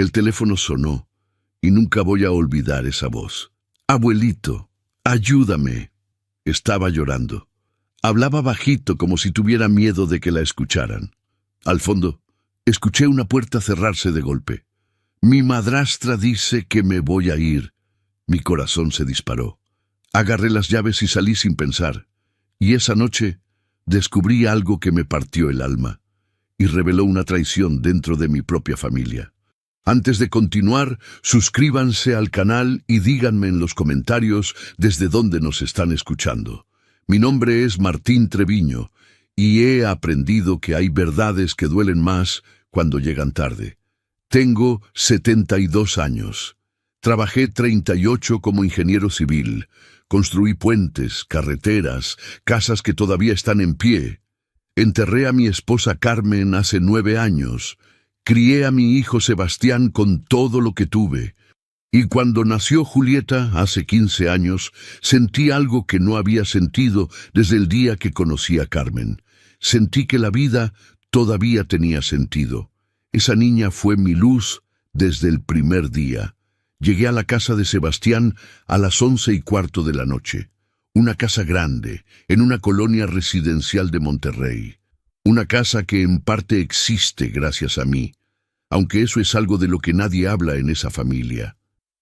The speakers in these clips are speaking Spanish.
El teléfono sonó, y nunca voy a olvidar esa voz. «Abuelito, ayúdame». Estaba llorando. Hablaba bajito como si tuviera miedo de que la escucharan. Al fondo, escuché una puerta cerrarse de golpe. «Mi madrastra dice que me voy a ir». Mi corazón se disparó. Agarré las llaves y salí sin pensar. Y esa noche descubrí algo que me partió el alma y reveló una traición dentro de mi propia familia. Antes de continuar, suscríbanse al canal y díganme en los comentarios desde dónde nos están escuchando. Mi nombre es Martín Treviño y he aprendido que hay verdades que duelen más cuando llegan tarde. Tengo 72 años. Trabajé 38 como ingeniero civil. Construí puentes, carreteras, casas que todavía están en pie. Enterré a mi esposa Carmen hace 9 años. Crié a mi hijo Sebastián con todo lo que tuve. Y cuando nació Julieta, hace 15 años, sentí algo que no había sentido desde el día que conocí a Carmen. Sentí que la vida todavía tenía sentido. Esa niña fue mi luz desde el primer día. Llegué a la casa de Sebastián a las 11:15 de la noche. Una casa grande, en una colonia residencial de Monterrey. Una casa que en parte existe gracias a mí, aunque eso es algo de lo que nadie habla en esa familia.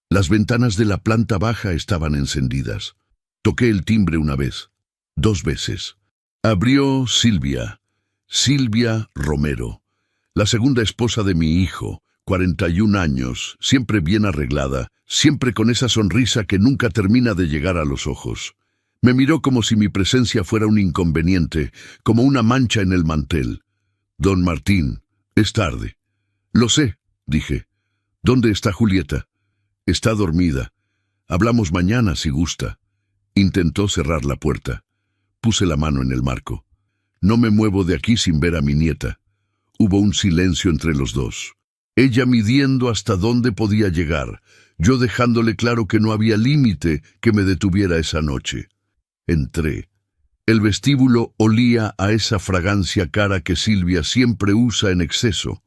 Las ventanas de la planta baja estaban encendidas. Toqué el timbre una vez, 2 veces. Abrió Silvia Romero, la segunda esposa de mi hijo, 41 años, siempre bien arreglada, siempre con esa sonrisa que nunca termina de llegar a los ojos. Me miró como si mi presencia fuera un inconveniente, como una mancha en el mantel. «Don Martín, es tarde». «Lo sé», dije. «¿Dónde está Julieta?» «Está dormida. Hablamos mañana si gusta». Intentó cerrar la puerta. Puse la mano en el marco. «No me muevo de aquí sin ver a mi nieta». Hubo un silencio entre los dos. Ella midiendo hasta dónde podía llegar, yo dejándole claro que no había límite que me detuviera esa noche. Entré. El vestíbulo olía a esa fragancia cara que Silvia siempre usa en exceso.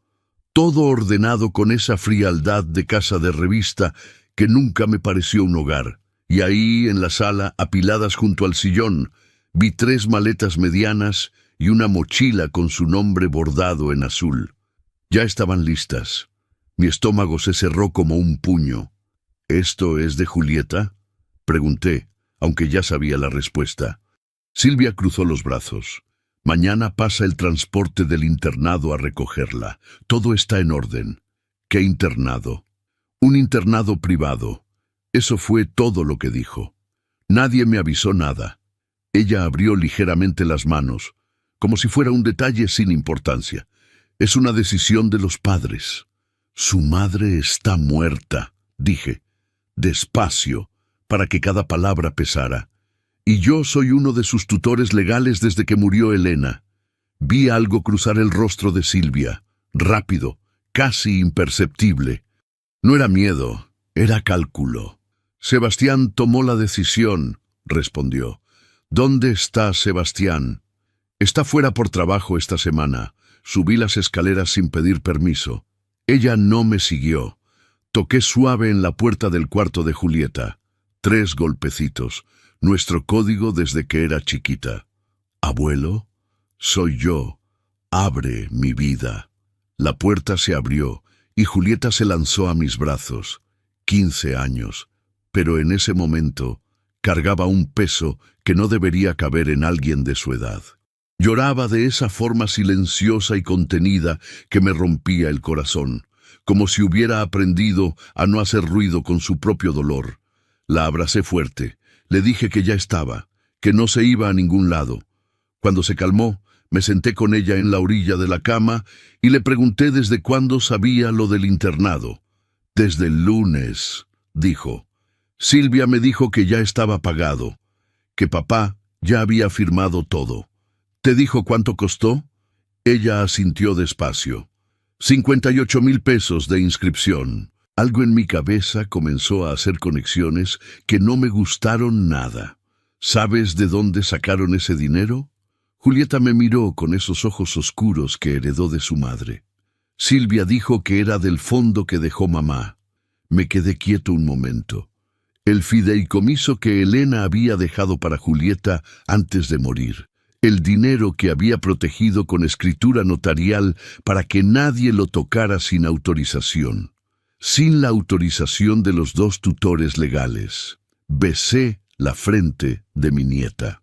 Todo ordenado con esa frialdad de casa de revista que nunca me pareció un hogar. Y ahí, en la sala, apiladas junto al sillón, vi 3 maletas medianas y una mochila con su nombre bordado en azul. Ya estaban listas. Mi estómago se cerró como un puño. «¿Esto es de Julieta?», pregunté, aunque ya sabía la respuesta. Silvia cruzó los brazos. «Mañana pasa el transporte del internado a recogerla. Todo está en orden». «¿Qué internado?» «Un internado privado». Eso fue todo lo que dijo. Nadie me avisó nada. Ella abrió ligeramente las manos, como si fuera un detalle sin importancia. «Es una decisión de los padres». «Su madre está muerta», dije, despacio, para que cada palabra pesara. «Y yo soy uno de sus tutores legales desde que murió Elena». Vi algo cruzar el rostro de Silvia, rápido, casi imperceptible. No era miedo, era cálculo. «Sebastián tomó la decisión», respondió. «¿Dónde está Sebastián?» «Está fuera por trabajo esta semana. Subí las escaleras sin pedir permiso». Ella no me siguió. Toqué suave en la puerta del cuarto de Julieta. 3 golpecitos, nuestro código desde que era chiquita. «Abuelo, soy yo. Abre mi vida». La puerta se abrió y Julieta se lanzó a mis brazos. 15 años, pero en ese momento cargaba un peso que no debería caber en alguien de su edad. Lloraba de esa forma silenciosa y contenida que me rompía el corazón, como si hubiera aprendido a no hacer ruido con su propio dolor. La abracé fuerte, le dije que ya estaba, que no se iba a ningún lado. Cuando se calmó, me senté con ella en la orilla de la cama y le pregunté desde cuándo sabía lo del internado. «Desde el lunes», dijo. «Silvia me dijo que ya estaba pagado, que papá ya había firmado todo». «¿Te dijo cuánto costó?» Ella asintió despacio. 58,000 pesos de inscripción. Algo en mi cabeza comenzó a hacer conexiones que no me gustaron nada. ¿Sabes de dónde sacaron ese dinero? Julieta me miró con esos ojos oscuros que heredó de su madre. Silvia dijo que era del fondo que dejó mamá. Me quedé quieto un momento. El fideicomiso que Elena había dejado para Julieta antes de morir. El dinero que había protegido con escritura notarial para que nadie lo tocara sin autorización. Sin la autorización de los dos tutores legales. Besé la frente de mi nieta.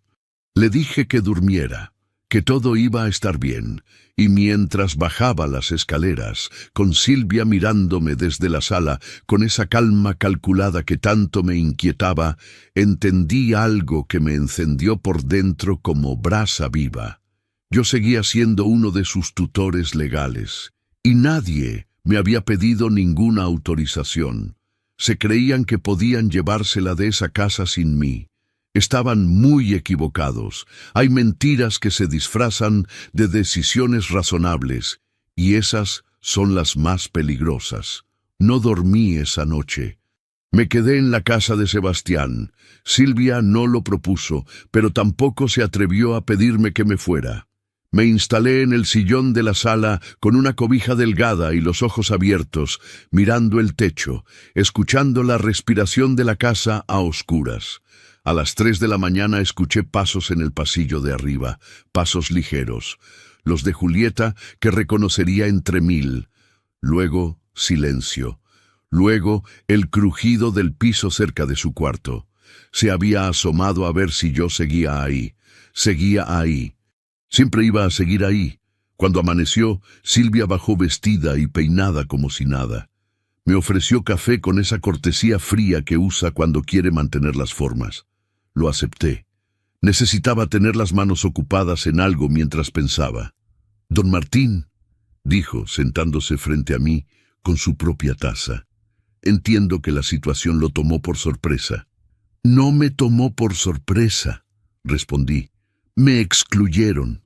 Le dije que durmiera, que todo iba a estar bien, y mientras bajaba las escaleras, con Silvia mirándome desde la sala, con esa calma calculada que tanto me inquietaba, entendí algo que me encendió por dentro como brasa viva. Yo seguía siendo uno de sus tutores legales, y nadie me había pedido ninguna autorización. Se creían que podían llevársela de esa casa sin mí. Estaban muy equivocados. Hay mentiras que se disfrazan de decisiones razonables, y esas son las más peligrosas. No dormí esa noche. Me quedé en la casa de Sebastián. Silvia no lo propuso, pero tampoco se atrevió a pedirme que me fuera. Me instalé en el sillón de la sala con una cobija delgada y los ojos abiertos, mirando el techo, escuchando la respiración de la casa a oscuras. A las 3 de la mañana escuché pasos en el pasillo de arriba, pasos ligeros, los de Julieta que reconocería entre 1000. Luego, silencio. Luego, el crujido del piso cerca de su cuarto. Se había asomado a ver si yo seguía ahí. Seguía ahí. Siempre iba a seguir ahí. Cuando amaneció, Silvia bajó vestida y peinada como si nada. Me ofreció café con esa cortesía fría que usa cuando quiere mantener las formas. Lo acepté. Necesitaba tener las manos ocupadas en algo mientras pensaba. «Don Martín», dijo, sentándose frente a mí con su propia taza. Entiendo que la situación lo tomó por sorpresa. «No me tomó por sorpresa», respondí. «Me excluyeron.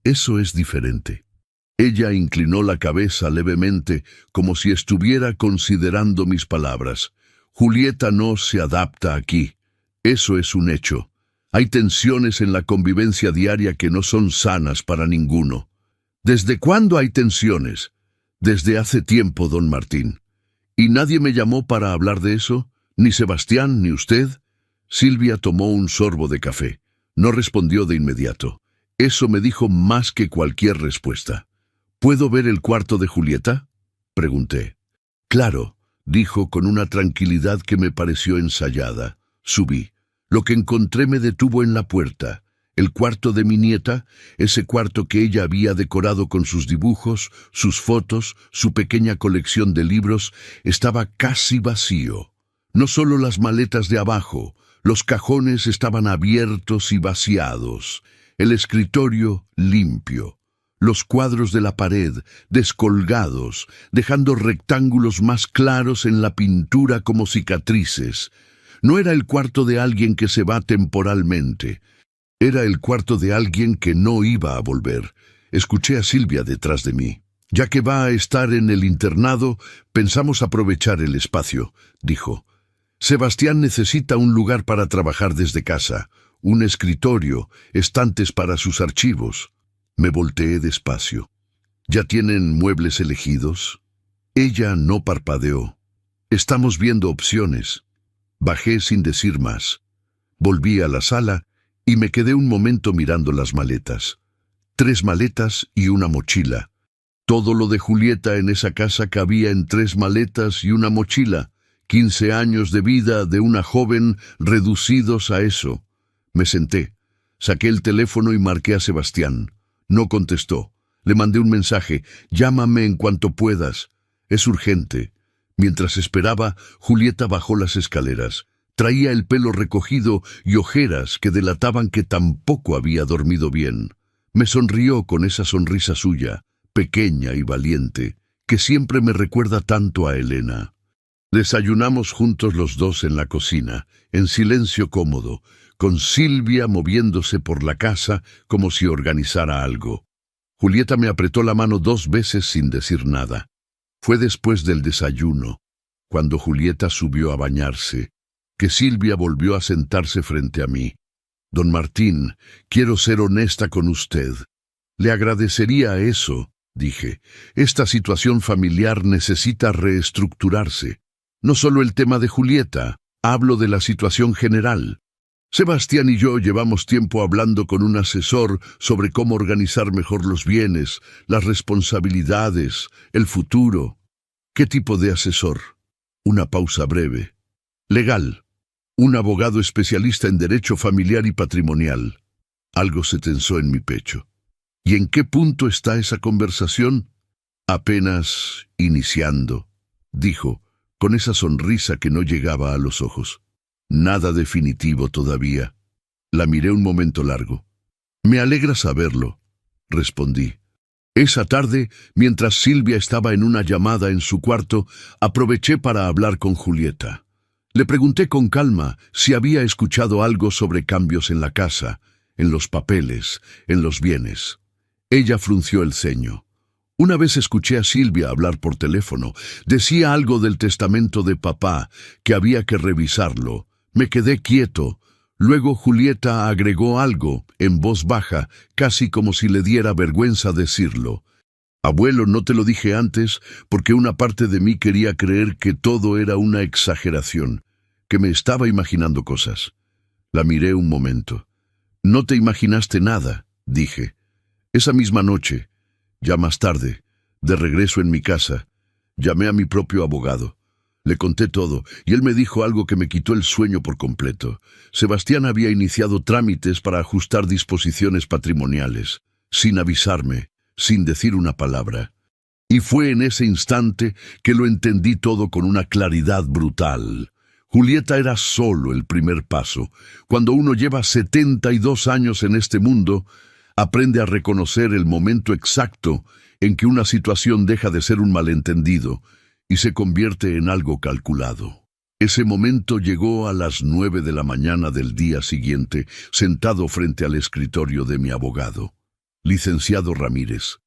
Eso es diferente». Ella inclinó la cabeza levemente, como si estuviera considerando mis palabras. «Julieta no se adapta aquí. Eso es un hecho. Hay tensiones en la convivencia diaria que no son sanas para ninguno». «¿Desde cuándo hay tensiones?» «Desde hace tiempo, don Martín». «¿Y nadie me llamó para hablar de eso? ¿Ni Sebastián, ni usted?» Silvia tomó un sorbo de café. No respondió de inmediato. Eso me dijo más que cualquier respuesta. «¿Puedo ver el cuarto de Julieta?», pregunté. «Claro», dijo con una tranquilidad que me pareció ensayada. Subí. Lo que encontré me detuvo en la puerta. El cuarto de mi nieta, ese cuarto que ella había decorado con sus dibujos, sus fotos, su pequeña colección de libros, estaba casi vacío. No solo las maletas de abajo, los cajones estaban abiertos y vaciados. El escritorio limpio. Los cuadros de la pared descolgados, dejando rectángulos más claros en la pintura como cicatrices. No era el cuarto de alguien que se va temporalmente. Era el cuarto de alguien que no iba a volver. Escuché a Silvia detrás de mí. «Ya que va a estar en el internado, pensamos aprovechar el espacio», dijo. «Sebastián necesita un lugar para trabajar desde casa, un escritorio, estantes para sus archivos». Me volteé despacio. «¿Ya tienen muebles elegidos?» Ella no parpadeó. «Estamos viendo opciones». Bajé sin decir más. Volví a la sala y me quedé un momento mirando las maletas. 3 maletas y una mochila. Todo lo de Julieta en esa casa cabía en 3 maletas y una mochila. 15 años de vida de una joven reducidos a eso. Me senté. Saqué el teléfono y marqué a Sebastián. No contestó. Le mandé un mensaje. «Llámame en cuanto puedas. Es urgente». Mientras esperaba, Julieta bajó las escaleras. Traía el pelo recogido y ojeras que delataban que tampoco había dormido bien. Me sonrió con esa sonrisa suya, pequeña y valiente, que siempre me recuerda tanto a Elena. Desayunamos juntos los dos en la cocina, en silencio cómodo, con Silvia moviéndose por la casa como si organizara algo. Julieta me apretó la mano 2 veces sin decir nada. Fue después del desayuno, cuando Julieta subió a bañarse, que Silvia volvió a sentarse frente a mí. «Don Martín, quiero ser honesta con usted. Le agradecería eso», dije. Esta situación familiar necesita reestructurarse. No solo el tema de Julieta, hablo de la situación general. Sebastián y yo llevamos tiempo hablando con un asesor sobre cómo organizar mejor los bienes, las responsabilidades, el futuro. ¿Qué tipo de asesor? Una pausa breve. Legal. Un abogado especialista en derecho familiar y patrimonial. Algo se tensó en mi pecho. ¿Y en qué punto está esa conversación? Apenas iniciando, dijo, con esa sonrisa que no llegaba a los ojos. Nada definitivo todavía. La miré un momento largo. Me alegra saberlo, respondí. Esa tarde, mientras Silvia estaba en una llamada en su cuarto, aproveché para hablar con Julieta. Le pregunté con calma si había escuchado algo sobre cambios en la casa, en los papeles, en los bienes. Ella frunció el ceño. Una vez escuché a Silvia hablar por teléfono. Decía algo del testamento de papá, que había que revisarlo. Me quedé quieto. Luego Julieta agregó algo, en voz baja, casi como si le diera vergüenza decirlo. Abuelo, no te lo dije antes, porque una parte de mí quería creer que todo era una exageración, que me estaba imaginando cosas. La miré un momento. No te imaginaste nada, dije. Esa misma noche, ya más tarde, de regreso en mi casa, llamé a mi propio abogado. Le conté todo, y él me dijo algo que me quitó el sueño por completo. Sebastián había iniciado trámites para ajustar disposiciones patrimoniales, sin avisarme, sin decir una palabra. Y fue en ese instante que lo entendí todo con una claridad brutal. Julieta era solo el primer paso. Cuando uno lleva 72 años en este mundo, aprende a reconocer el momento exacto en que una situación deja de ser un malentendido y se convierte en algo calculado. Ese momento llegó a las 9 de la mañana del día siguiente, sentado frente al escritorio de mi abogado. Licenciado Ramírez,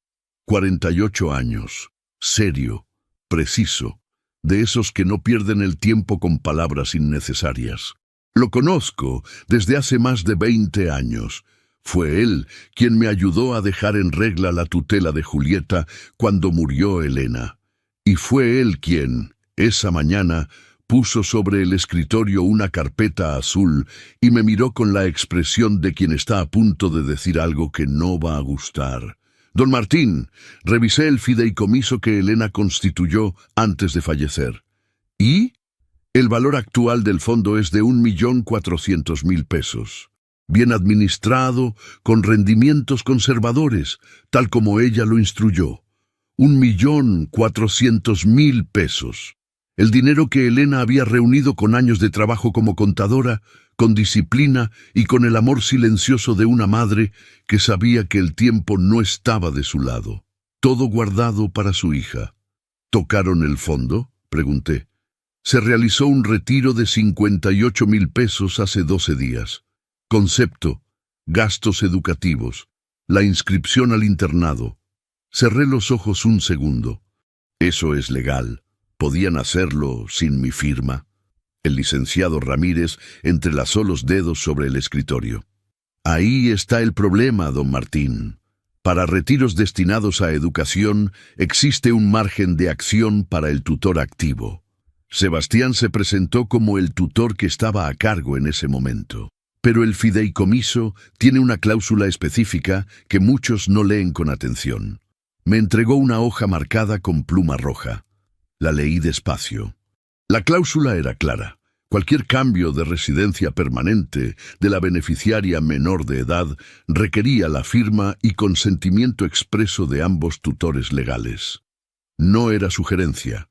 48 años, serio, preciso, de esos que no pierden el tiempo con palabras innecesarias. Lo conozco desde hace más de 20 años. Fue él quien me ayudó a dejar en regla la tutela de Julieta cuando murió Elena. Y fue él quien, esa mañana, puso sobre el escritorio una carpeta azul y me miró con la expresión de quien está a punto de decir algo que no va a gustar. Don Martín, revisé el fideicomiso que Elena constituyó antes de fallecer. ¿Y? El valor actual del fondo es de 1.400.000 pesos. Bien administrado, con rendimientos conservadores, tal como ella lo instruyó. 1.400.000 pesos. El dinero que Elena había reunido con años de trabajo como contadora, con disciplina y con el amor silencioso de una madre que sabía que el tiempo no estaba de su lado. Todo guardado para su hija. ¿Tocaron el fondo?, pregunté. Se realizó un retiro de 58.000 pesos hace 12 días. Concepto, gastos educativos, la inscripción al internado. Cerré los ojos un segundo. Eso es legal. ¿Podían hacerlo sin mi firma? El licenciado Ramírez entrelazó los dedos sobre el escritorio. Ahí está el problema, don Martín. Para retiros destinados a educación existe un margen de acción para el tutor activo. Sebastián se presentó como el tutor que estaba a cargo en ese momento. Pero el fideicomiso tiene una cláusula específica que muchos no leen con atención. Me entregó una hoja marcada con pluma roja. La leí despacio. La cláusula era clara. Cualquier cambio de residencia permanente de la beneficiaria menor de edad requería la firma y consentimiento expreso de ambos tutores legales. No era sugerencia,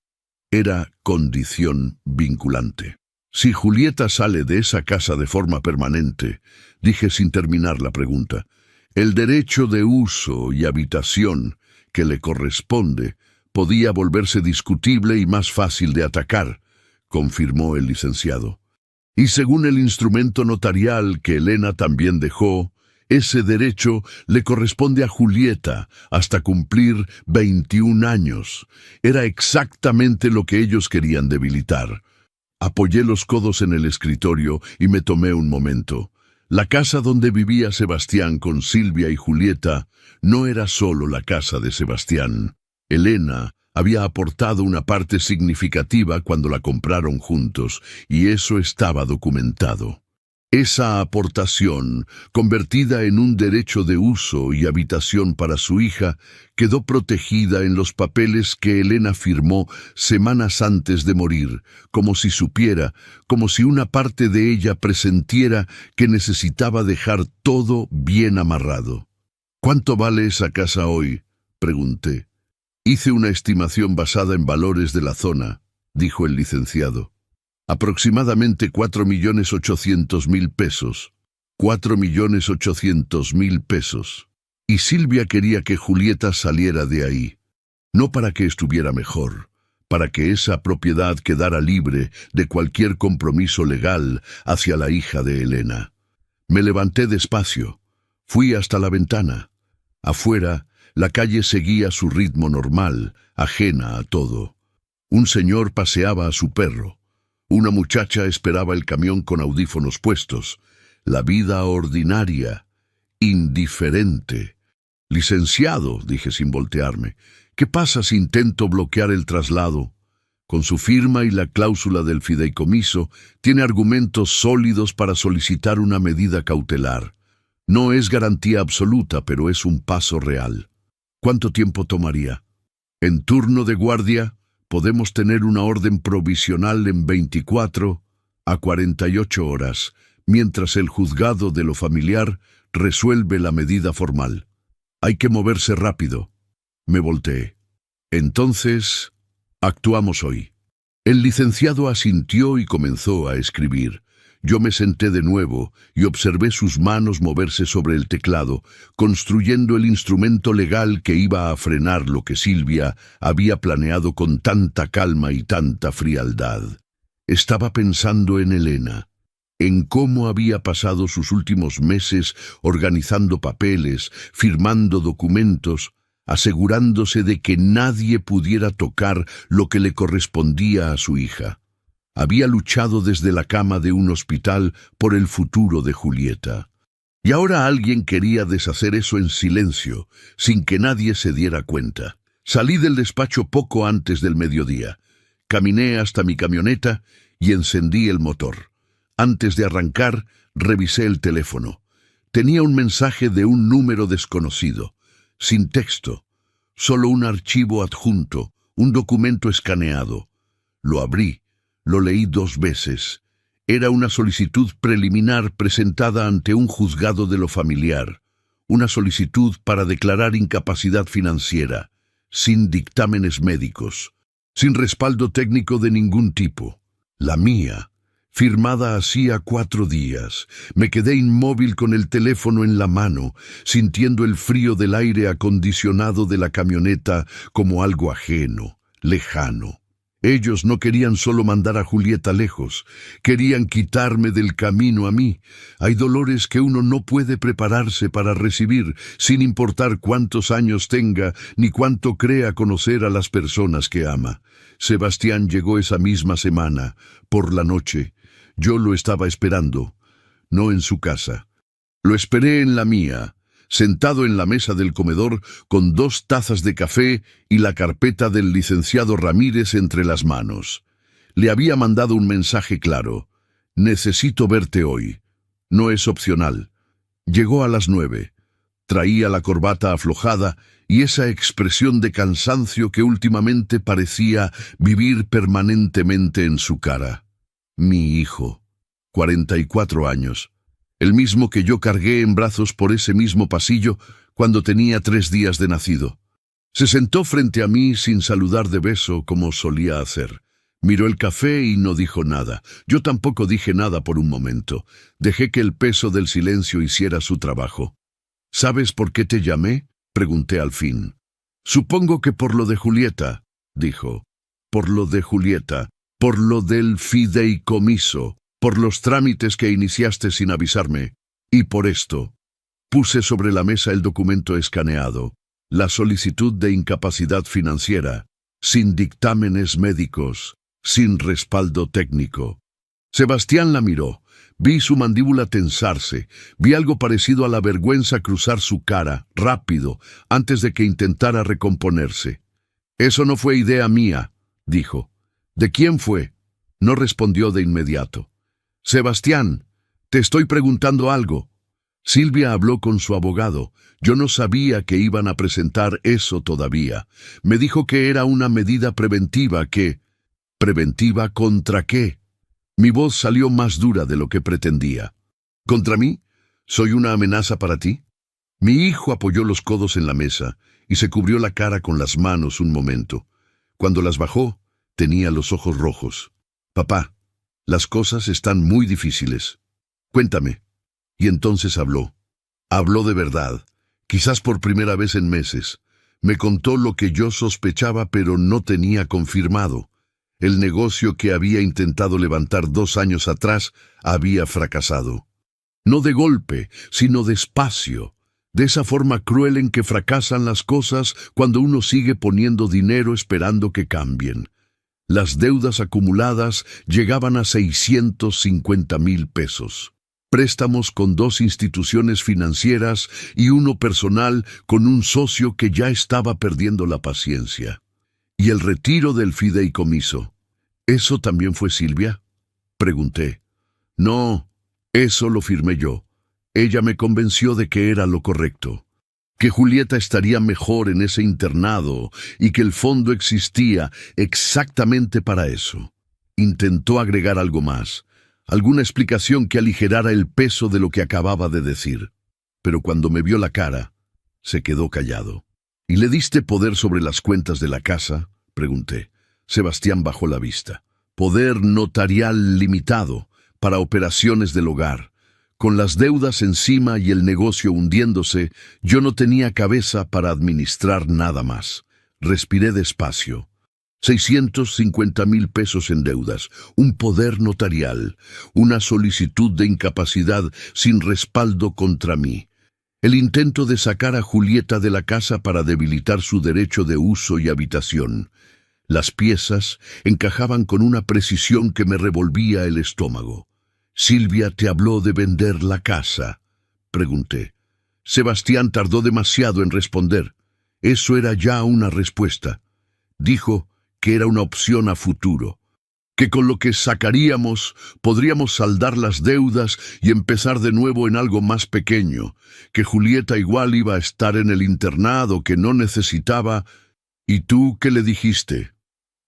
era condición vinculante. Si Julieta sale de esa casa de forma permanente, dije sin terminar la pregunta, el derecho de uso y habitación que le corresponde podía volverse discutible y más fácil de atacar, confirmó el licenciado. Y según el instrumento notarial que Elena también dejó, ese derecho le corresponde a Julieta hasta cumplir 21 años. Era exactamente lo que ellos querían debilitar. Apoyé los codos en el escritorio y me tomé un momento. La casa donde vivía Sebastián con Silvia y Julieta no era solo la casa de Sebastián. Elena había aportado una parte significativa cuando la compraron juntos, y eso estaba documentado. Esa aportación, convertida en un derecho de uso y habitación para su hija, quedó protegida en los papeles que Elena firmó semanas antes de morir, como si supiera, como si una parte de ella presintiera que necesitaba dejar todo bien amarrado. ¿Cuánto vale esa casa hoy?, pregunté. Hice una estimación basada en valores de la zona, dijo el licenciado. Aproximadamente 4.800.000 pesos. 4.800.000 pesos. Y Silvia quería que Julieta saliera de ahí. No para que estuviera mejor, para que esa propiedad quedara libre de cualquier compromiso legal hacia la hija de Elena. Me levanté despacio. Fui hasta la ventana. Afuera, la calle seguía su ritmo normal, ajena a todo. Un señor paseaba a su perro. Una muchacha esperaba el camión con audífonos puestos. La vida ordinaria, indiferente. Licenciado, dije sin voltearme, ¿qué pasa si intento bloquear el traslado? Con su firma y la cláusula del fideicomiso, tiene argumentos sólidos para solicitar una medida cautelar. No es garantía absoluta, pero es un paso real. ¿Cuánto tiempo tomaría? En turno de guardia, podemos tener una orden provisional en 24 a 48 horas, mientras el juzgado de lo familiar resuelve la medida formal. Hay que moverse rápido. Me volteé. Entonces, actuamos hoy. El licenciado asintió y comenzó a escribir. Yo me senté de nuevo y observé sus manos moverse sobre el teclado, construyendo el instrumento legal que iba a frenar lo que Silvia había planeado con tanta calma y tanta frialdad. Estaba pensando en Elena, en cómo había pasado sus últimos meses organizando papeles, firmando documentos, asegurándose de que nadie pudiera tocar lo que le correspondía a su hija. Había luchado desde la cama de un hospital por el futuro de Julieta. Y ahora alguien quería deshacer eso en silencio, sin que nadie se diera cuenta. Salí del despacho poco antes del mediodía. Caminé hasta mi camioneta y encendí el motor. Antes de arrancar, revisé el teléfono. Tenía un mensaje de un número desconocido, sin texto, solo un archivo adjunto, un documento escaneado. Lo abrí. Lo leí 2 veces. Era una solicitud preliminar presentada ante un juzgado de lo familiar. Una solicitud para declarar incapacidad financiera, sin dictámenes médicos, sin respaldo técnico de ningún tipo. La mía, firmada hacía 4 días. Me quedé inmóvil con el teléfono en la mano, sintiendo el frío del aire acondicionado de la camioneta como algo ajeno, lejano. Ellos no querían solo mandar a Julieta lejos, querían quitarme del camino a mí. Hay dolores que uno no puede prepararse para recibir, sin importar cuántos años tenga, ni cuánto crea conocer a las personas que ama. Sebastián llegó esa misma semana, por la noche. Yo lo estaba esperando, no en su casa. Lo esperé en la mía, sentado en la mesa del comedor con 2 tazas de café y la carpeta del licenciado Ramírez entre las manos. Le había mandado un mensaje claro. Necesito verte hoy. No es opcional. Llegó a las 9. Traía la corbata aflojada y esa expresión de cansancio que últimamente parecía vivir permanentemente en su cara. Mi hijo, 44 años. El mismo que yo cargué en brazos por ese mismo pasillo cuando tenía 3 días de nacido. Se sentó frente a mí sin saludar de beso como solía hacer. Miró el café y no dijo nada. Yo tampoco dije nada por un momento. Dejé que el peso del silencio hiciera su trabajo. ¿Sabes por qué te llamé?, pregunté al fin. Supongo que por lo de Julieta, dijo. Por lo de Julieta, por lo del fideicomiso, por los trámites que iniciaste sin avisarme, y por esto. Puse sobre la mesa el documento escaneado, la solicitud de incapacidad financiera, sin dictámenes médicos, sin respaldo técnico. Sebastián la miró. Vi su mandíbula tensarse. Vi algo parecido a la vergüenza cruzar su cara, rápido, antes de que intentara recomponerse. «Eso no fue idea mía», dijo. «¿De quién fue?». No respondió de inmediato. «Sebastián, te estoy preguntando algo». Silvia habló con su abogado. Yo no sabía que iban a presentar eso todavía. Me dijo que era una medida preventiva que... ¿Preventiva contra qué? Mi voz salió más dura de lo que pretendía. ¿Contra mí? ¿Soy una amenaza para ti? Mi hijo apoyó los codos en la mesa y se cubrió la cara con las manos un momento. Cuando las bajó, tenía los ojos rojos. «Papá, las cosas están muy difíciles. Cuéntame». Y entonces habló. Habló de verdad, quizás por primera vez en meses. Me contó lo que yo sospechaba pero no tenía confirmado. El negocio que había intentado levantar 2 años atrás había fracasado. No de golpe, sino despacio, de esa forma cruel en que fracasan las cosas cuando uno sigue poniendo dinero esperando que cambien. Las deudas acumuladas llegaban a 650,000 pesos. Préstamos con 2 instituciones financieras y uno personal con un socio que ya estaba perdiendo la paciencia. Y el retiro del fideicomiso. ¿Eso también fue Silvia?, pregunté. No, eso lo firmé yo. Ella me convenció de que era lo correcto, que Julieta estaría mejor en ese internado y que el fondo existía exactamente para eso. Intentó agregar algo más, alguna explicación que aligerara el peso de lo que acababa de decir. Pero cuando me vio la cara, se quedó callado. ¿Y le diste poder sobre las cuentas de la casa?, pregunté. Sebastián bajó la vista. Poder notarial limitado para operaciones del hogar. Con las deudas encima y el negocio hundiéndose, yo no tenía cabeza para administrar nada más. Respiré despacio. 650,000 pesos en deudas, un poder notarial, una solicitud de incapacidad sin respaldo contra mí. El intento de sacar a Julieta de la casa para debilitar su derecho de uso y habitación. Las piezas encajaban con una precisión que me revolvía el estómago. «¿Silvia te habló de vender la casa?», pregunté. Sebastián tardó demasiado en responder. Eso era ya una respuesta. Dijo que era una opción a futuro, que con lo que sacaríamos podríamos saldar las deudas y empezar de nuevo en algo más pequeño, que Julieta igual iba a estar en el internado, que no necesitaba. «¿Y tú qué le dijiste?».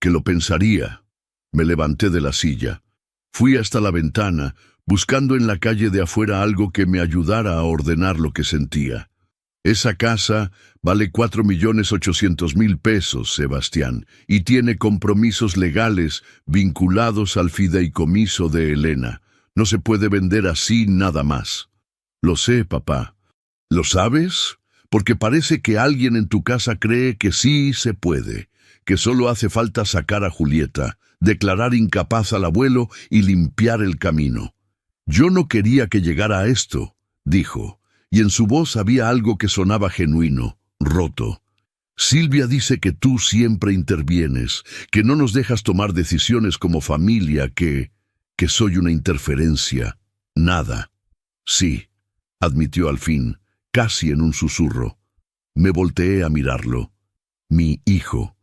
«Que lo pensaría». Me levanté de la silla. Fui hasta la ventana, buscando en la calle de afuera algo que me ayudara a ordenar lo que sentía. «Esa casa vale 4,800,000 pesos, Sebastián, y tiene compromisos legales vinculados al fideicomiso de Elena. No se puede vender así nada más». «Lo sé, papá». «¿Lo sabes? Porque parece que alguien en tu casa cree que sí se puede, que solo hace falta sacar a Julieta, declarar incapaz al abuelo y limpiar el camino». «Yo no quería que llegara a esto», dijo, y en su voz había algo que sonaba genuino, roto. «Silvia dice que tú siempre intervienes, que no nos dejas tomar decisiones como familia, que soy una interferencia. Nada». «Sí», admitió al fin, casi en un susurro. Me volteé a mirarlo. Mi hijo.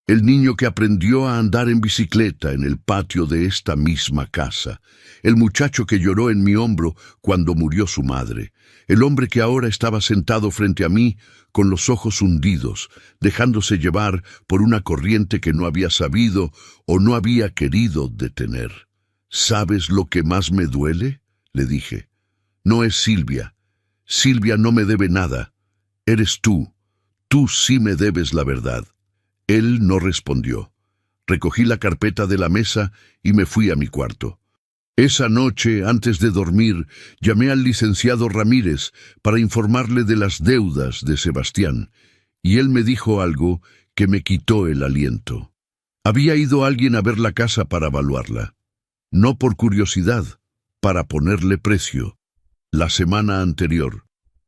El niño que aprendió a andar en bicicleta en el patio de esta misma casa. El muchacho que lloró en mi hombro cuando murió su madre. El hombre que ahora estaba sentado frente a mí con los ojos hundidos, dejándose llevar por una corriente que no había sabido o no había querido detener. «¿Sabes lo que más me duele?», le dije. «No es Silvia. Silvia no me debe nada. Eres tú. Tú sí me debes la verdad». Él no respondió. Recogí la carpeta de la mesa y me fui a mi cuarto. Esa noche, antes de dormir, llamé al licenciado Ramírez para informarle de las deudas de Sebastián, y él me dijo algo que me quitó el aliento. Había ido alguien a ver la casa para evaluarla. No por curiosidad, para ponerle precio. La semana anterior.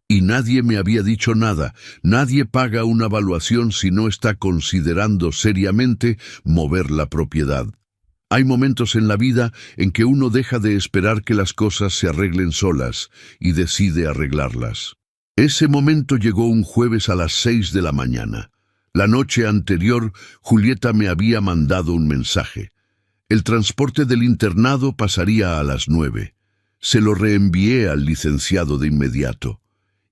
Y nadie me había dicho nada. Nadie paga una evaluación si no está considerando seriamente mover la propiedad. Hay momentos en la vida en que uno deja de esperar que las cosas se arreglen solas y decide arreglarlas. Ese momento llegó un jueves a las 6 de la mañana. La noche anterior, Julieta me había mandado un mensaje. El transporte del internado pasaría a las 9. Se lo reenvié al licenciado de inmediato.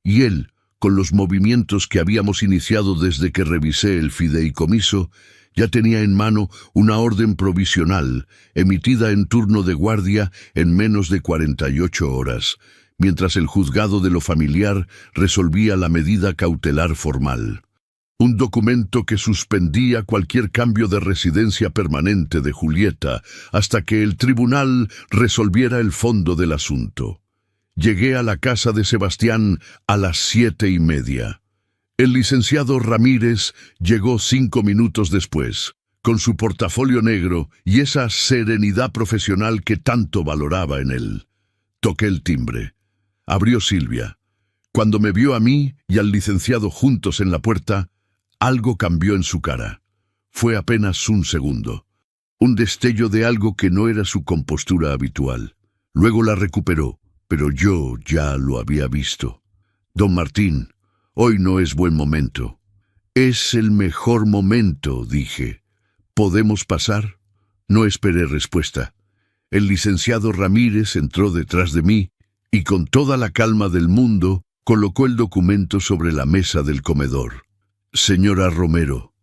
Y él, con los movimientos que habíamos iniciado desde que revisé el fideicomiso, ya tenía en mano una orden provisional, emitida en turno de guardia en menos de 48 horas, mientras el juzgado de lo familiar resolvía la medida cautelar formal. Un documento que suspendía cualquier cambio de residencia permanente de Julieta hasta que el tribunal resolviera el fondo del asunto. Llegué a la casa de Sebastián a las 7:30. El licenciado Ramírez llegó 5 minutos después, con su portafolio negro y esa serenidad profesional que tanto valoraba en él. Toqué el timbre. Abrió Silvia. Cuando me vio a mí y al licenciado juntos en la puerta, algo cambió en su cara. Fue apenas un segundo. Un destello de algo que no era su compostura habitual. Luego la recuperó, pero yo ya lo había visto. Don Martín, hoy no es buen momento. Es el mejor momento, dije. ¿Podemos pasar? No esperé respuesta. El licenciado Ramírez entró detrás de mí y con toda la calma del mundo colocó el documento sobre la mesa del comedor. Señora Romero,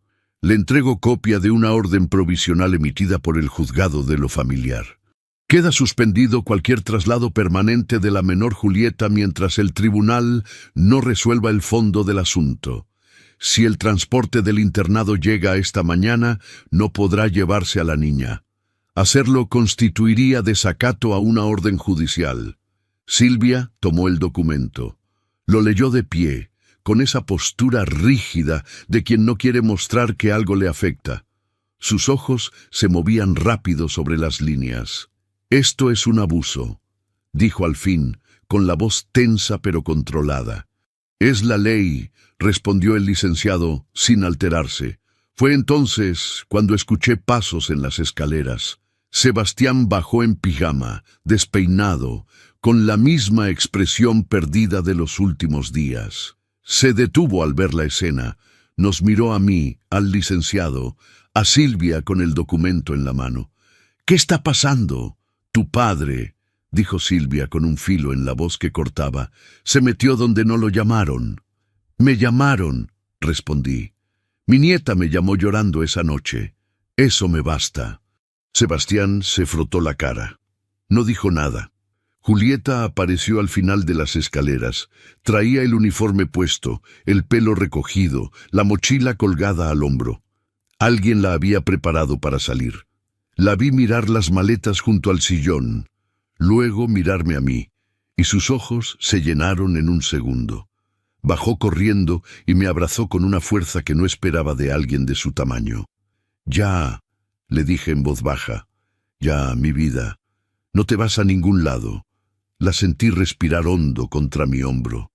le entrego copia de una orden provisional emitida por el juzgado de lo familiar. Queda suspendido cualquier traslado permanente de la menor Julieta mientras el tribunal no resuelva el fondo del asunto. Si el transporte del internado llega esta mañana, no podrá llevarse a la niña. Hacerlo constituiría desacato a una orden judicial. Silvia tomó el documento. Lo leyó de pie, con esa postura rígida de quien no quiere mostrar que algo le afecta. Sus ojos se movían rápido sobre las líneas. «Esto es un abuso», dijo al fin, con la voz tensa pero controlada. «Es la ley», respondió el licenciado, sin alterarse. Fue entonces cuando escuché pasos en las escaleras. Sebastián bajó en pijama, despeinado, con la misma expresión perdida de los últimos días. Se detuvo al ver la escena, nos miró a mí, al licenciado, a Silvia con el documento en la mano. «¿Qué está pasando?» «Tu padre», dijo Silvia con un filo en la voz que cortaba, «se metió donde no lo llamaron». «Me llamaron», respondí. «Mi nieta me llamó llorando esa noche. Eso me basta». Sebastián se frotó la cara. No dijo nada. Julieta apareció al final de las escaleras. Traía el uniforme puesto, el pelo recogido, la mochila colgada al hombro. Alguien la había preparado para salir. La vi mirar las maletas junto al sillón, luego mirarme a mí, y sus ojos se llenaron en un segundo. Bajó corriendo y me abrazó con una fuerza que no esperaba de alguien de su tamaño. «Ya», le dije en voz baja, «ya, mi vida, no te vas a ningún lado». La sentí respirar hondo contra mi hombro.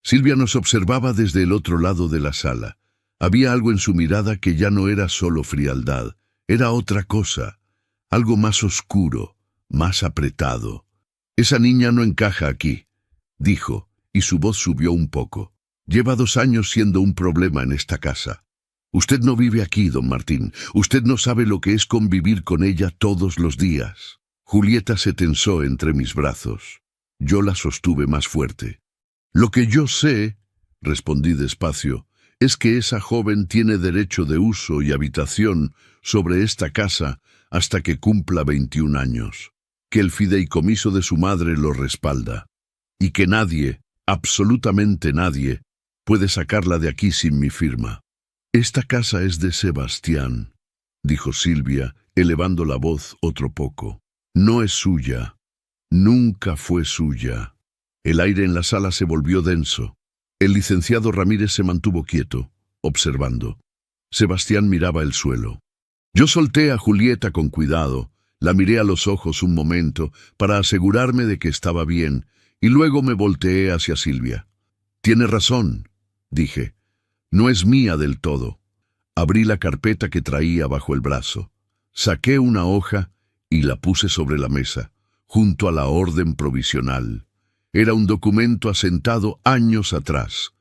Silvia nos observaba desde el otro lado de la sala. Había algo en su mirada que ya no era solo frialdad, era otra cosa. Algo más oscuro, más apretado. «Esa niña no encaja aquí», dijo, y su voz subió un poco. «Lleva 2 años siendo un problema en esta casa. Usted no vive aquí, don Martín. Usted no sabe lo que es convivir con ella todos los días». Julieta se tensó entre mis brazos. Yo la sostuve más fuerte. «Lo que yo sé», respondí despacio, «es que esa joven tiene derecho de uso y habitación sobre esta casa hasta que cumpla 21 años, que el fideicomiso de su madre lo respalda, y que nadie, absolutamente nadie, puede sacarla de aquí sin mi firma». «Esta casa es de Sebastián», dijo Silvia, elevando la voz otro poco. «No es suya. Nunca fue suya». El aire en la sala se volvió denso. El licenciado Ramírez se mantuvo quieto, observando. Sebastián miraba el suelo. Yo solté a Julieta con cuidado, la miré a los ojos un momento para asegurarme de que estaba bien, y luego me volteé hacia Silvia. «Tiene razón», dije. «No es mía del todo». Abrí la carpeta que traía bajo el brazo. Saqué una hoja y la puse sobre la mesa, junto a la orden provisional. Era un documento asentado años atrás.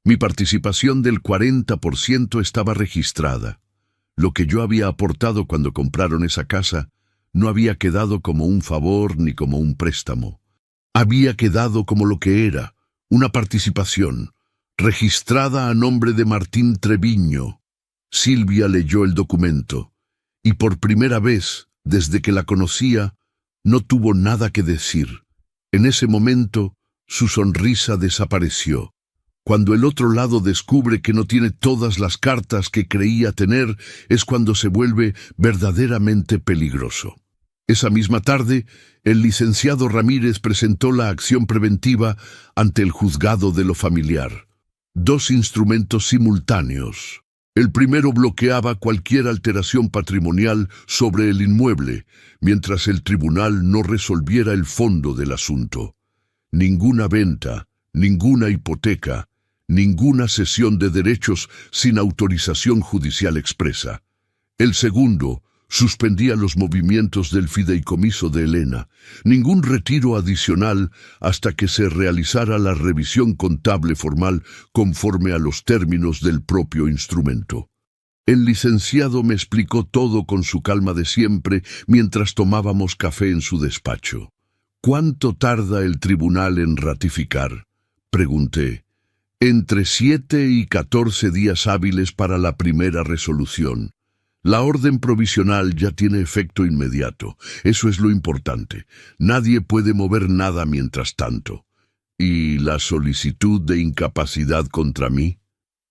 Mi participación del 40% estaba registrada. Lo que yo había aportado cuando compraron esa casa no había quedado como un favor ni como un préstamo. Había quedado como lo que era, una participación, registrada a nombre de Martín Treviño. Silvia leyó el documento, y por primera vez, desde que la conocía, no tuvo nada que decir. En ese momento, su sonrisa desapareció. Cuando el otro lado descubre que no tiene todas las cartas que creía tener, es cuando se vuelve verdaderamente peligroso. Esa misma tarde, el licenciado Ramírez presentó la acción preventiva ante el juzgado de lo familiar. 2 instrumentos simultáneos. El primero bloqueaba cualquier alteración patrimonial sobre el inmueble, mientras el tribunal no resolviera el fondo del asunto. Ninguna venta, ninguna hipoteca, ninguna cesión de derechos sin autorización judicial expresa. El segundo suspendía los movimientos del fideicomiso de Elena, ningún retiro adicional hasta que se realizara la revisión contable formal conforme a los términos del propio instrumento. El licenciado me explicó todo con su calma de siempre mientras tomábamos café en su despacho. ¿Cuánto tarda el tribunal en ratificar?, pregunté. Entre 7 y 14 días hábiles para la primera resolución. La orden provisional ya tiene efecto inmediato. Eso es lo importante. Nadie puede mover nada mientras tanto. ¿Y la solicitud de incapacidad contra mí?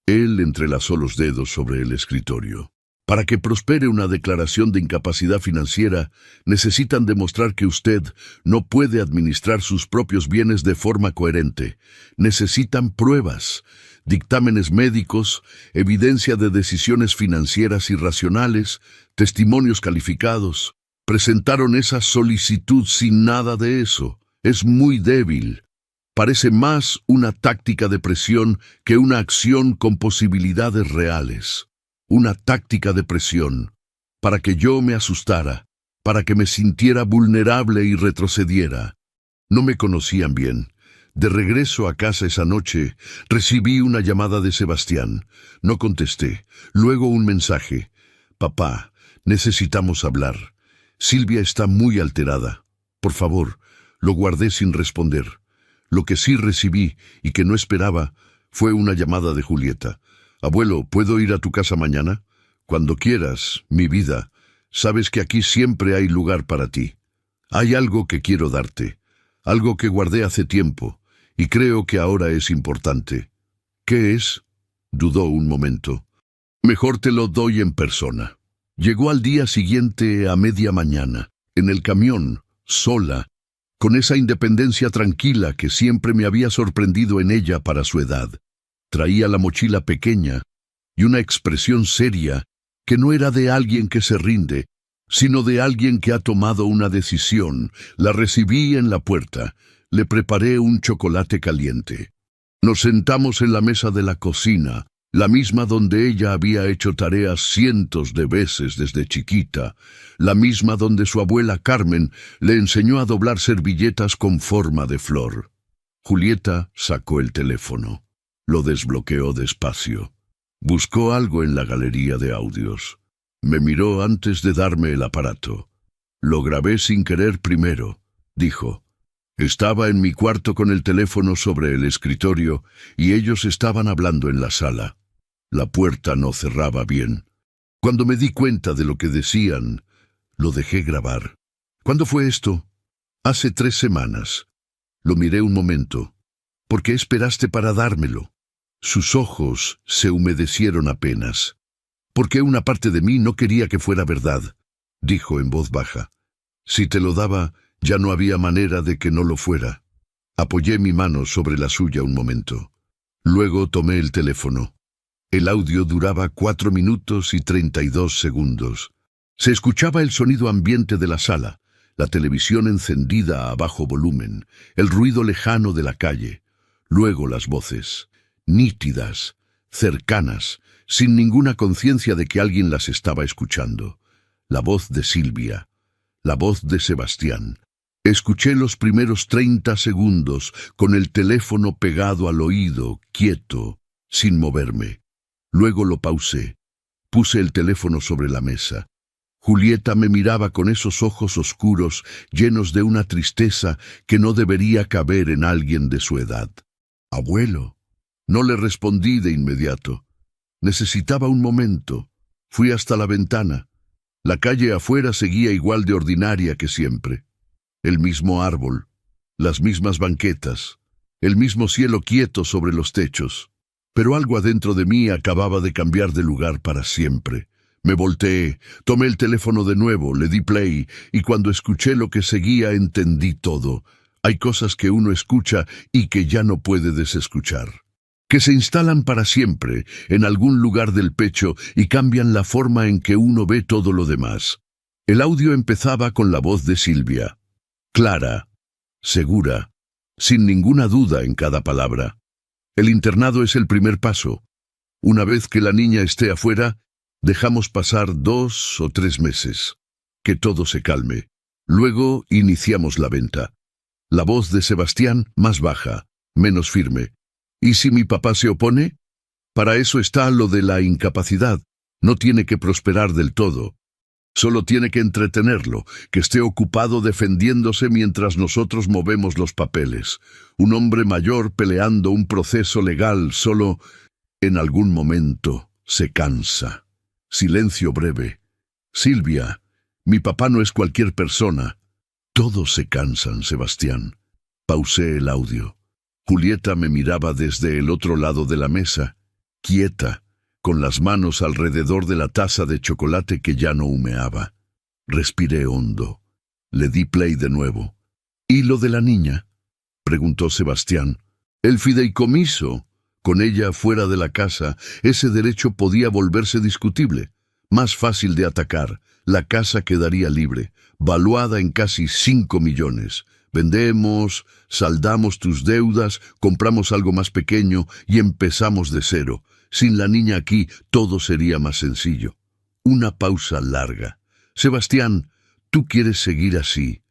Él entrelazó los dedos sobre el escritorio. Para que prospere una declaración de incapacidad financiera, necesitan demostrar que usted no puede administrar sus propios bienes de forma coherente. Necesitan pruebas, dictámenes médicos, evidencia de decisiones financieras irracionales, testimonios calificados. Presentaron esa solicitud sin nada de eso. Es muy débil. Parece más una táctica de presión que una acción con posibilidades reales. Una táctica de presión, para que yo me asustara, para que me sintiera vulnerable y retrocediera. No me conocían bien. De regreso a casa esa noche, recibí una llamada de Sebastián. No contesté. Luego un mensaje. Papá, necesitamos hablar. Silvia está muy alterada. Por favor. Lo guardé sin responder. Lo que sí recibí, y que no esperaba, fue una llamada de Julieta. Abuelo, ¿puedo ir a tu casa mañana? Cuando quieras, mi vida. Sabes que aquí siempre hay lugar para ti. Hay algo que quiero darte, algo que guardé hace tiempo, y creo que ahora es importante. ¿Qué es? Dudó un momento. Mejor te lo doy en persona. Llegó al día siguiente a media mañana, en el camión, sola, con esa independencia tranquila que siempre me había sorprendido en ella para su edad. Traía la mochila pequeña y una expresión seria que no era de alguien que se rinde, sino de alguien que ha tomado una decisión. La recibí en la puerta. Le preparé un chocolate caliente. Nos sentamos en la mesa de la cocina, la misma donde ella había hecho tareas cientos de veces desde chiquita, la misma donde su abuela Carmen le enseñó a doblar servilletas con forma de flor. Julieta sacó el teléfono. Lo desbloqueó despacio. Buscó algo en la galería de audios. Me miró antes de darme el aparato. Lo grabé sin querer primero, dijo. Estaba en mi cuarto con el teléfono sobre el escritorio y ellos estaban hablando en la sala. La puerta no cerraba bien. Cuando me di cuenta de lo que decían, lo dejé grabar. ¿Cuándo fue esto? Hace 3 semanas. Lo miré un momento. ¿Por qué esperaste para dármelo? Sus ojos se humedecieron apenas. Porque una parte de mí no quería que fuera verdad, dijo en voz baja. Si te lo daba, ya no había manera de que no lo fuera. Apoyé mi mano sobre la suya un momento. Luego tomé el teléfono. El audio duraba 4 minutos y 32 segundos. Se escuchaba el sonido ambiente de la sala, la televisión encendida a bajo volumen, el ruido lejano de la calle. Luego las voces, nítidas, cercanas, sin ninguna conciencia de que alguien las estaba escuchando. La voz de Silvia, La voz de Sebastián. Escuché los primeros 30 segundos con el teléfono pegado al oído, quieto, sin moverme. Luego lo pausé. Puse el teléfono sobre la mesa. Julieta me miraba con esos ojos oscuros, llenos de una tristeza que no debería caber en alguien de su edad. «Abuelo». No le respondí de inmediato. Necesitaba un momento. Fui hasta la ventana. La calle afuera seguía igual de ordinaria que siempre. El mismo árbol, las mismas banquetas, el mismo cielo quieto sobre los techos. Pero algo adentro de mí acababa de cambiar de lugar para siempre. Me volteé, tomé el teléfono de nuevo, le di play, y cuando escuché lo que seguía entendí todo. Hay cosas que uno escucha y que ya no puede desescuchar, que se instalan para siempre en algún lugar del pecho y cambian la forma en que uno ve todo lo demás. El audio empezaba con la voz de Silvia, clara, segura, sin ninguna duda en cada palabra. El internado es el primer paso. Una vez que la niña esté afuera, dejamos pasar 2 o 3 meses. Que todo se calme. Luego iniciamos la venta. La voz de Sebastián más baja, menos firme. ¿Y si mi papá se opone? Para eso está lo de la incapacidad. No tiene que prosperar del todo. Solo tiene que entretenerlo, que esté ocupado defendiéndose mientras nosotros movemos los papeles. Un hombre mayor peleando un proceso legal solo en algún momento se cansa. Silencio breve. Silvia, mi papá no es cualquier persona. Todos se cansan, Sebastián. Pausé el audio. Julieta me miraba desde el otro lado de la mesa, quieta, con las manos alrededor de la taza de chocolate que ya no humeaba. Respiré hondo. Le di play de nuevo. ¿Y lo de la niña?, preguntó Sebastián. El fideicomiso. Con ella fuera de la casa, ese derecho podía volverse discutible. Más fácil de atacar. La casa quedaría libre, valuada en casi 5 millones. Vendemos, saldamos tus deudas, compramos algo más pequeño y empezamos de cero. Sin la niña aquí, todo sería más sencillo. Una pausa larga. Sebastián, tú quieres seguir así,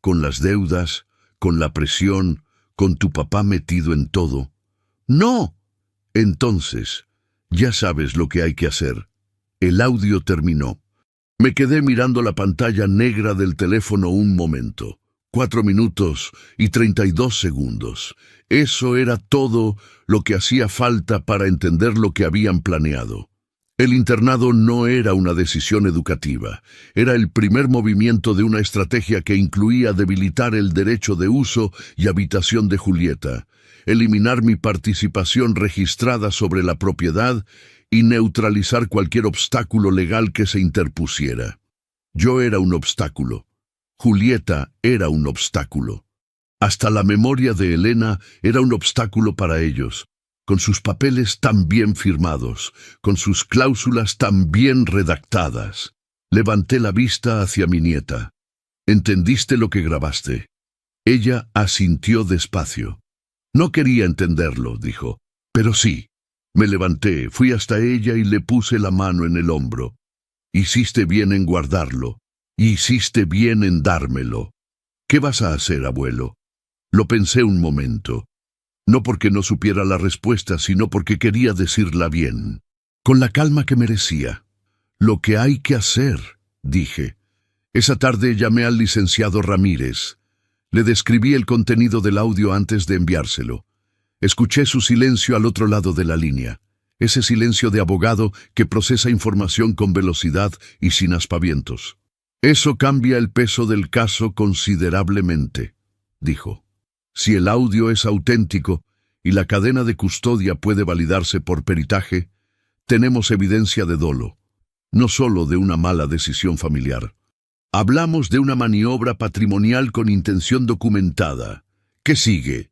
con las deudas, con la presión, con tu papá metido en todo. ¡No! Entonces, ya sabes lo que hay que hacer. El audio terminó. Me quedé mirando la pantalla negra del teléfono un momento. 4 minutos y 32 segundos. Eso era todo lo que hacía falta para entender lo que habían planeado. El internado no era una decisión educativa. Era el primer movimiento de una estrategia que incluía debilitar el derecho de uso y habitación de Julieta, eliminar mi participación registrada sobre la propiedad y neutralizar cualquier obstáculo legal que se interpusiera. Yo era un obstáculo. Julieta era un obstáculo. Hasta la memoria de Elena era un obstáculo para ellos, con sus papeles tan bien firmados, con sus cláusulas tan bien redactadas. Levanté la vista hacia mi nieta. ¿Entendiste lo que grabaste? Ella asintió despacio. No quería entenderlo, dijo, pero sí. Me levanté, fui hasta ella y le puse la mano en el hombro. Hiciste bien en guardarlo. Hiciste bien en dármelo. ¿Qué vas a hacer, abuelo? Lo pensé un momento. No porque no supiera la respuesta, sino porque quería decirla bien, con la calma que merecía. Lo que hay que hacer, dije. Esa tarde llamé al licenciado Ramírez. Le describí el contenido del audio antes de enviárselo. Escuché su silencio al otro lado de la línea. Ese silencio de abogado que procesa información con velocidad y sin aspavientos. Eso cambia el peso del caso considerablemente, dijo. Si el audio es auténtico y la cadena de custodia puede validarse por peritaje, tenemos evidencia de dolo, no solo de una mala decisión familiar. Hablamos de una maniobra patrimonial con intención documentada. ¿Qué sigue?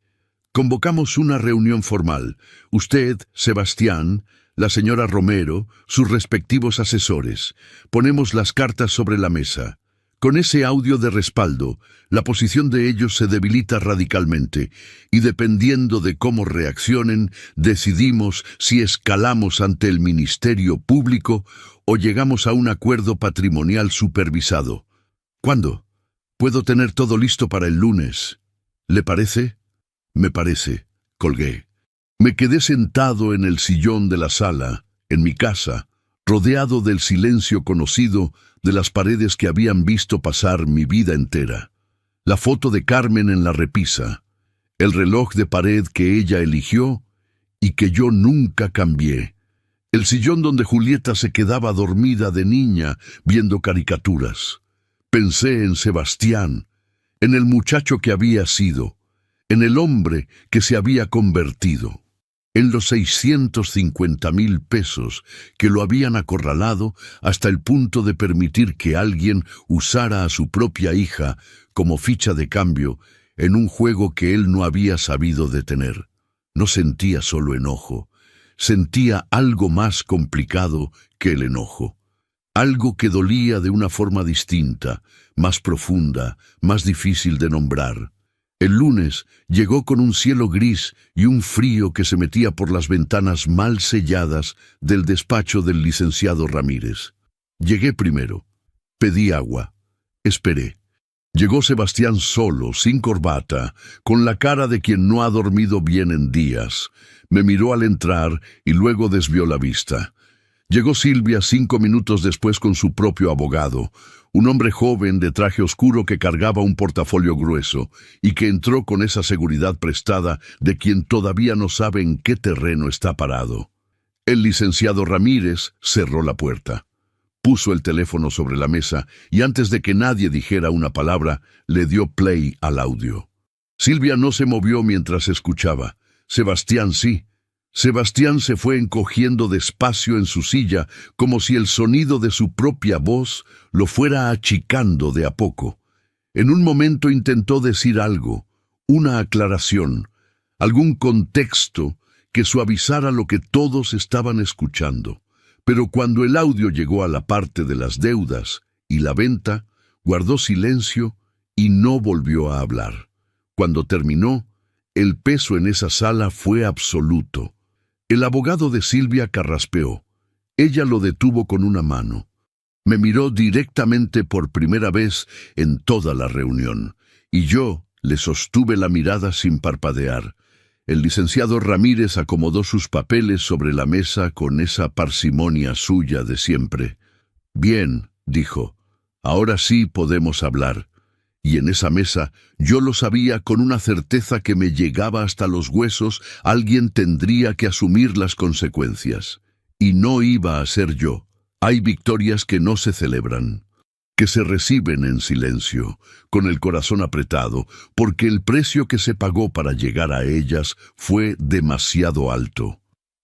Convocamos una reunión formal. Usted, Sebastián, la señora Romero, sus respectivos asesores. Ponemos las cartas sobre la mesa. Con ese audio de respaldo, la posición de ellos se debilita radicalmente, y dependiendo de cómo reaccionen, decidimos si escalamos ante el Ministerio Público o llegamos a un acuerdo patrimonial supervisado. ¿Cuándo? Puedo tener todo listo para el lunes. ¿Le parece? Me parece. Colgué. Me quedé sentado en el sillón de la sala, en mi casa, rodeado del silencio conocido de las paredes que habían visto pasar mi vida entera. La foto de Carmen en la repisa, el reloj de pared que ella eligió y que yo nunca cambié, el sillón donde Julieta se quedaba dormida de niña viendo caricaturas. Pensé en Sebastián, en el muchacho que había sido, en el hombre que se había convertido, en los 650,000 pesos que lo habían acorralado hasta el punto de permitir que alguien usara a su propia hija como ficha de cambio en un juego que él no había sabido detener. No sentía solo enojo, sentía algo más complicado que el enojo. Algo que dolía de una forma distinta, más profunda, más difícil de nombrar. El lunes llegó con un cielo gris y un frío que se metía por las ventanas mal selladas del despacho del licenciado Ramírez. Llegué primero. Pedí agua. Esperé. Llegó Sebastián solo, sin corbata, con la cara de quien no ha dormido bien en días. Me miró al entrar y luego desvió la vista. Llegó Silvia 5 minutos después con su propio abogado, un hombre joven de traje oscuro que cargaba un portafolio grueso y que entró con esa seguridad prestada de quien todavía no sabe en qué terreno está parado. El licenciado Ramírez cerró la puerta. Puso el teléfono sobre la mesa y antes de que nadie dijera una palabra, le dio play al audio. Silvia no se movió mientras escuchaba. Sebastián sí. Sebastián se fue encogiendo despacio en su silla, como si el sonido de su propia voz lo fuera achicando de a poco. En un momento intentó decir algo, una aclaración, algún contexto que suavizara lo que todos estaban escuchando. Pero cuando el audio llegó a la parte de las deudas y la venta, guardó silencio y no volvió a hablar. Cuando terminó, el peso en esa sala fue absoluto. El abogado de Silvia carraspeó. Ella lo detuvo con una mano. Me miró directamente por primera vez en toda la reunión, y yo le sostuve la mirada sin parpadear. El licenciado Ramírez acomodó sus papeles sobre la mesa con esa parsimonia suya de siempre. «Bien», dijo, «ahora sí podemos hablar». Y en esa mesa, yo lo sabía con una certeza que me llegaba hasta los huesos, alguien tendría que asumir las consecuencias. Y no iba a ser yo. Hay victorias que no se celebran, que se reciben en silencio, con el corazón apretado, porque el precio que se pagó para llegar a ellas fue demasiado alto.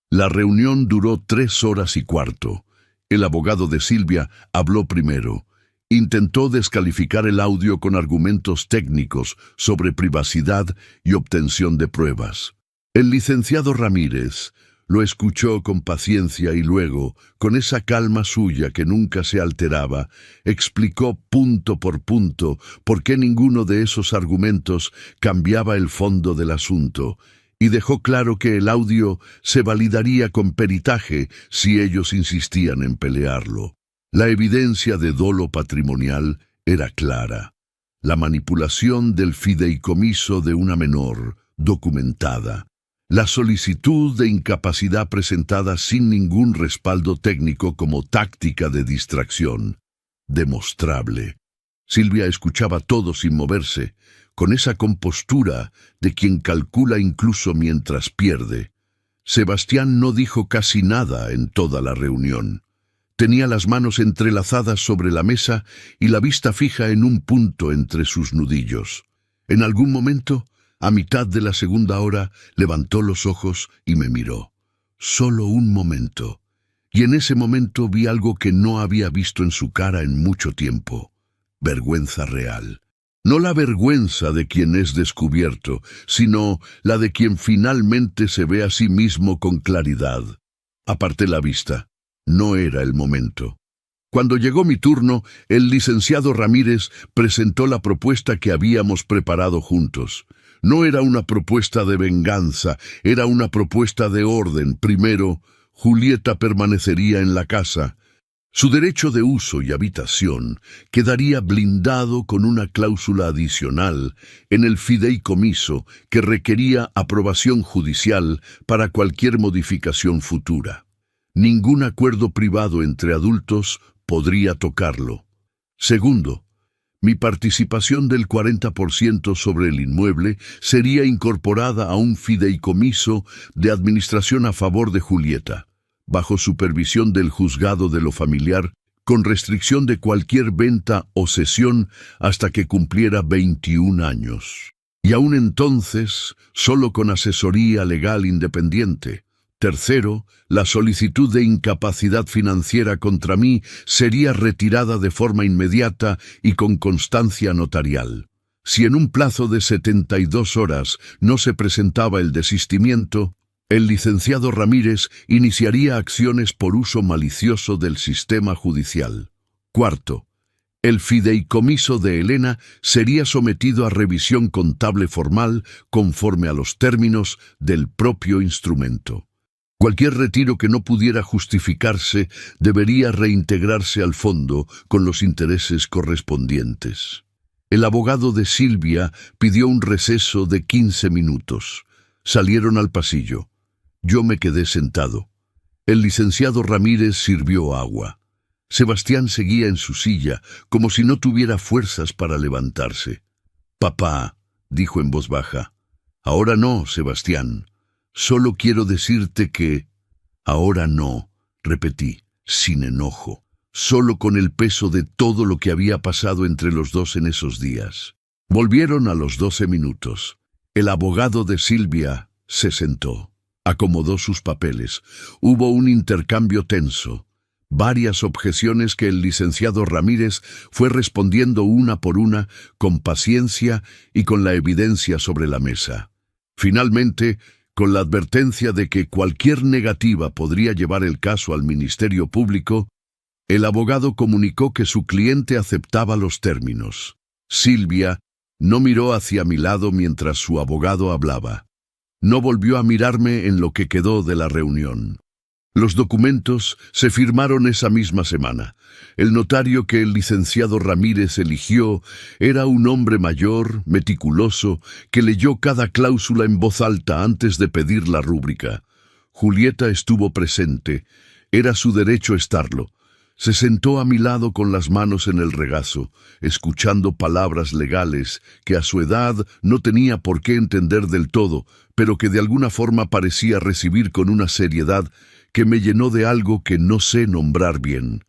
La reunión duró 3 horas y cuarto. El abogado de Silvia habló primero. Intentó descalificar el audio con argumentos técnicos sobre privacidad y obtención de pruebas. El licenciado Ramírez lo escuchó con paciencia y luego, con esa calma suya que nunca se alteraba, explicó punto por punto por qué ninguno de esos argumentos cambiaba el fondo del asunto, y dejó claro que el audio se validaría con peritaje si ellos insistían en pelearlo. La evidencia de dolo patrimonial era clara. La manipulación del fideicomiso de una menor, documentada. La solicitud de incapacidad presentada sin ningún respaldo técnico como táctica de distracción. Demostrable. Silvia escuchaba todo sin moverse, con esa compostura de quien calcula incluso mientras pierde. Sebastián no dijo casi nada en toda la reunión. Tenía las manos entrelazadas sobre la mesa y la vista fija en un punto entre sus nudillos. En algún momento, a mitad de la segunda hora, levantó los ojos y me miró. Solo un momento. Y en ese momento vi algo que no había visto en su cara en mucho tiempo. Vergüenza real. No la vergüenza de quien es descubierto, sino la de quien finalmente se ve a sí mismo con claridad. Aparté la vista. No era el momento. Cuando llegó mi turno, el licenciado Ramírez presentó la propuesta que habíamos preparado juntos. No era una propuesta de venganza, era una propuesta de orden. Primero, Julieta permanecería en la casa. Su derecho de uso y habitación quedaría blindado con una cláusula adicional en el fideicomiso que requería aprobación judicial para cualquier modificación futura. Ningún acuerdo privado entre adultos podría tocarlo. Segundo, mi participación del 40% sobre el inmueble sería incorporada a un fideicomiso de administración a favor de Julieta, bajo supervisión del juzgado de lo familiar, con restricción de cualquier venta o cesión hasta que cumpliera 21 años. Y aún entonces, solo con asesoría legal independiente. Tercero, la solicitud de incapacidad financiera contra mí sería retirada de forma inmediata y con constancia notarial. Si en un plazo de 72 horas no se presentaba el desistimiento, el licenciado Ramírez iniciaría acciones por uso malicioso del sistema judicial. Cuarto, el fideicomiso de Elena sería sometido a revisión contable formal conforme a los términos del propio instrumento. Cualquier retiro que no pudiera justificarse debería reintegrarse al fondo con los intereses correspondientes. El abogado de Silvia pidió un receso de 15 minutos. Salieron al pasillo. Yo me quedé sentado. El licenciado Ramírez sirvió agua. Sebastián seguía en su silla, como si no tuviera fuerzas para levantarse. «Papá», dijo en voz baja. «Ahora no, Sebastián. Solo quiero decirte que...» «Ahora no», repetí, sin enojo, solo con el peso de todo lo que había pasado entre los dos en esos días. Volvieron a los 12 minutos. El abogado de Silvia se sentó. Acomodó sus papeles. Hubo un intercambio tenso. Varias objeciones que el licenciado Ramírez fue respondiendo una por una, con paciencia y con la evidencia sobre la mesa. Finalmente, con la advertencia de que cualquier negativa podría llevar el caso al Ministerio Público, el abogado comunicó que su cliente aceptaba los términos. Silvia no miró hacia mi lado mientras su abogado hablaba. No volvió a mirarme en lo que quedó de la reunión. Los documentos se firmaron esa misma semana. El notario que el licenciado Ramírez eligió era un hombre mayor, meticuloso, que leyó cada cláusula en voz alta antes de pedir la rúbrica. Julieta estuvo presente. Era su derecho estarlo. Se sentó a mi lado con las manos en el regazo, escuchando palabras legales que a su edad no tenía por qué entender del todo, pero que de alguna forma parecía recibir con una seriedad que me llenó de algo que no sé nombrar bien.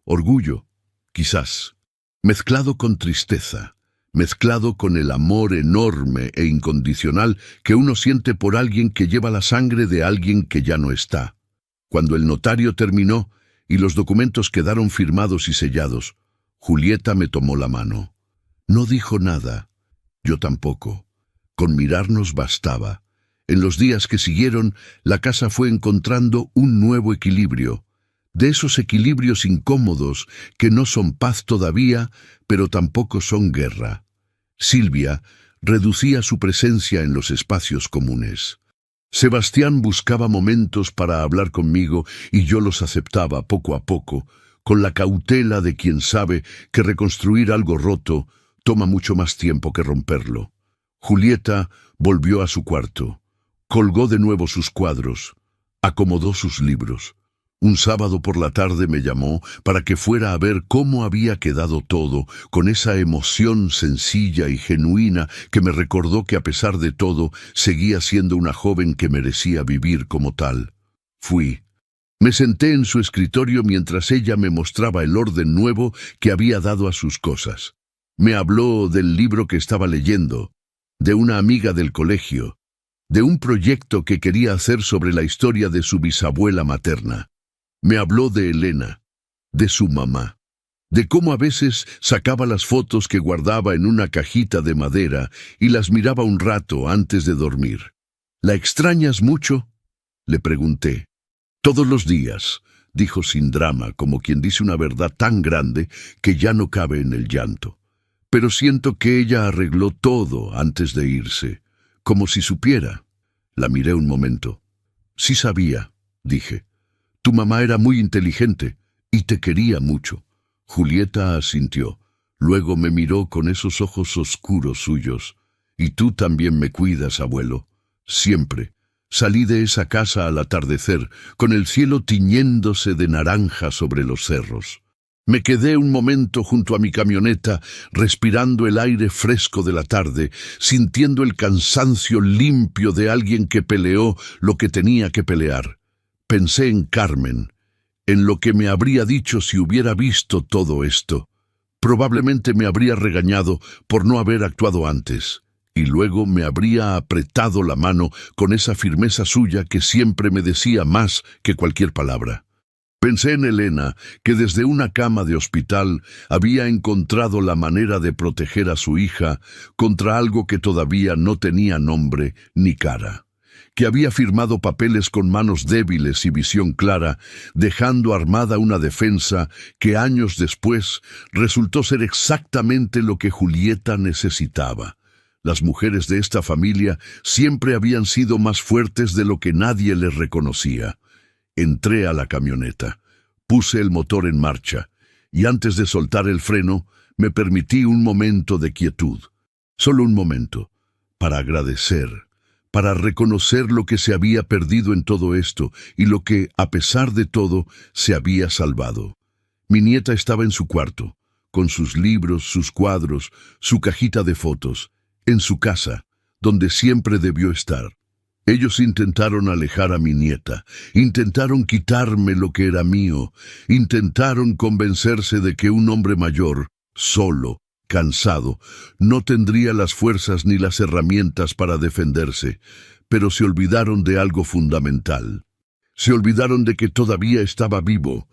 Orgullo, quizás, mezclado con tristeza, mezclado con el amor enorme e incondicional que uno siente por alguien que lleva la sangre de alguien que ya no está. Cuando el notario terminó y los documentos quedaron firmados y sellados, Julieta me tomó la mano. No dijo nada, yo tampoco. Con mirarnos bastaba. En los días que siguieron, la casa fue encontrando un nuevo equilibrio, de esos equilibrios incómodos que no son paz todavía, pero tampoco son guerra. Silvia reducía su presencia en los espacios comunes. Sebastián buscaba momentos para hablar conmigo y yo los aceptaba poco a poco, con la cautela de quien sabe que reconstruir algo roto toma mucho más tiempo que romperlo. Julieta volvió a su cuarto. Colgó de nuevo sus cuadros, acomodó sus libros. Un sábado por la tarde me llamó para que fuera a ver cómo había quedado todo, con esa emoción sencilla y genuina que me recordó que a pesar de todo seguía siendo una joven que merecía vivir como tal. Fui. Me senté en su escritorio mientras ella me mostraba el orden nuevo que había dado a sus cosas. Me habló del libro que estaba leyendo, de una amiga del colegio, de un proyecto que quería hacer sobre la historia de su bisabuela materna. Me habló de Elena, de su mamá, de cómo a veces sacaba las fotos que guardaba en una cajita de madera y las miraba un rato antes de dormir. ¿La extrañas mucho?, le pregunté. Todos los días, dijo sin drama, como quien dice una verdad tan grande que ya no cabe en el llanto. Pero siento que ella arregló todo antes de irse. Como si supiera. La miré un momento. Sí sabía, dije. Tu mamá era muy inteligente y te quería mucho. Julieta asintió. Luego me miró con esos ojos oscuros suyos. Y tú también me cuidas, abuelo. Siempre. Salí de esa casa al atardecer, con el cielo tiñéndose de naranja sobre los cerros. Me quedé un momento junto a mi camioneta, respirando el aire fresco de la tarde, sintiendo el cansancio limpio de alguien que peleó lo que tenía que pelear. Pensé en Carmen, en lo que me habría dicho si hubiera visto todo esto. Probablemente me habría regañado por no haber actuado antes, y luego me habría apretado la mano con esa firmeza suya que siempre me decía más que cualquier palabra. Pensé en Elena, que desde una cama de hospital había encontrado la manera de proteger a su hija contra algo que todavía no tenía nombre ni cara, que había firmado papeles con manos débiles y visión clara, dejando armada una defensa que años después resultó ser exactamente lo que Julieta necesitaba. Las mujeres de esta familia siempre habían sido más fuertes de lo que nadie les reconocía. Entré a la camioneta, puse el motor en marcha, y antes de soltar el freno, me permití un momento de quietud. Solo un momento, para agradecer, para reconocer lo que se había perdido en todo esto y lo que, a pesar de todo, se había salvado. Mi nieta estaba en su cuarto, con sus libros, sus cuadros, su cajita de fotos, en su casa, donde siempre debió estar. Ellos intentaron alejar a mi nieta, intentaron quitarme lo que era mío, intentaron convencerse de que un hombre mayor, solo, cansado, no tendría las fuerzas ni las herramientas para defenderse, pero se olvidaron de algo fundamental. Se olvidaron de que todavía estaba vivo,